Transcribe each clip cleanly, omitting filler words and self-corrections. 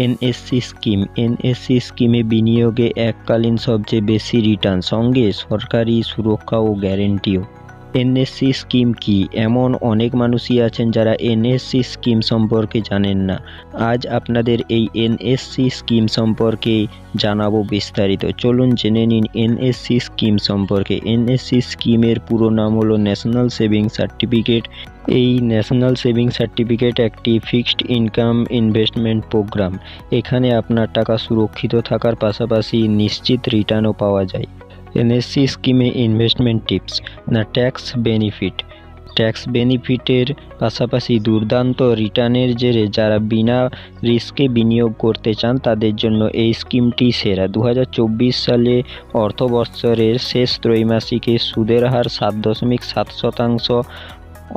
NSC scheme. NSC স্কিমে বিনিয়োগে এককালীন সবচেয়ে বেশি রিটার্ন, সঙ্গে সরকারি সুরক্ষা ও গ্যারেন্টিও। এনএসসি স্কিম কি? এমন অনেক মানুষই আছেন যারা এনএসসি স্কিম সম্পর্কে জানেন না। আজ আপনাদের এই এনএসসি স্কিম সম্পর্কে জানাবো বিস্তারিত। চলুন জেনে নিন এনএসসি স্কিম সম্পর্কে। এনএসসি স্কিমের পুরো নাম হলো ন্যাশনাল সেভিংস সার্টিফিকেট। এই ন্যাশনাল সেভিংস সার্টিফিকেট একটি ফিক্সড ইনকাম ইনভেস্টমেন্ট প্রোগ্রাম। এখানে আপনার টাকা সুরক্ষিত থাকার পাশাপাশি নিশ্চিত রিটার্নও পাওয়া যায়। এনএসসি স্কিমে ইনভেস্টমেন্ট টিপস না ট্যাক্স বেনিফিট। ট্যাক্স বেনিফিটের পাশাপাশি দুর্দান্ত রিটার্নের জেরে যারা বিনা রিস্কে বিনিয়োগ করতে চান তাদের জন্য এই স্কিমটি সেরা। 2024 সালে অর্থবৎসরের শেষ ত্রৈমাসিকে সুদের হার 7.7%।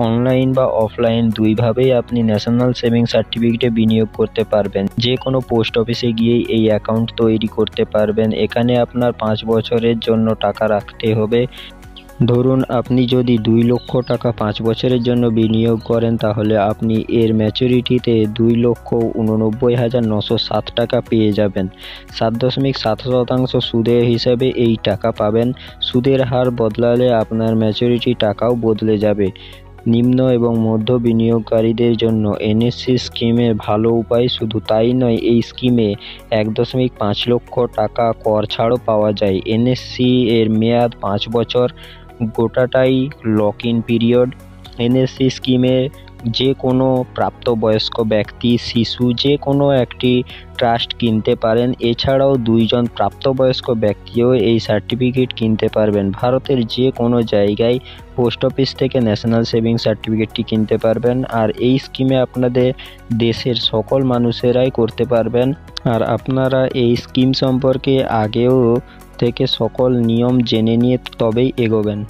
অনলাইন বা অফলাইন দুইভাবেই আপনি ন্যাশনাল সেভিংস সার্টিফিকেটে বিনিয়োগ করতে পারবেন। যে কোনো পোস্ট অফিসে গিয়েই এই অ্যাকাউন্ট তৈরি করতে পারবেন। এখানে আপনার 5 বছরের জন্য টাকা রাখতে হবে। ধরুন আপনি যদি 2 লক্ষ টাকা 5 বছরের জন্য বিনিয়োগ করেন, তাহলে আপনি এর ম্যাচুরিটিতে 2,89,907 টাকা পেয়ে যাবেন। 7.7% সুদের হিসাবে এই টাকা পাবেন। সুদের হার বদলালে আপনার ম্যাচুরিটি টাকাও বদলে যাবে। নিম্ন এবং মধ্য বিনিয়োগকারীদের জন্য এনএসসি স্কিমের ভালো উপায়। শুধু তাই নয়, এই স্কিমে 1.5 লক্ষ টাকা কর ছাড়ও পাওয়া যায়। এনএসসি এর মেয়াদ 5 বছর, গোটাটাই লক ইন পিরিয়ড। এনএসসি স্কিমে যে কোনো প্রাপ্তবয়স্ক ব্যক্তি, শিশু যে কোনো একটি ট্রাস্ট কিনতে পারেন। এছাড়াও 2 জন প্রাপ্তবয়স্ক ব্যক্তিও এই সার্টিফিকেট কিনতে পারবেন। ভারতের যে কোনো জায়গায় পোস্ট অফিস থেকে ন্যাশনাল সেভিংস সার্টিফিকেটটি কিনতে পারবেন। আর এই স্কিমে আপনাদের দেশের সকল মানুষেরাই করতে পারবেন। আর আপনারা এই স্কিম সম্পর্কে আগেও থেকে সকল নিয়ম জেনে নিয়ে তবেই এগোবেন।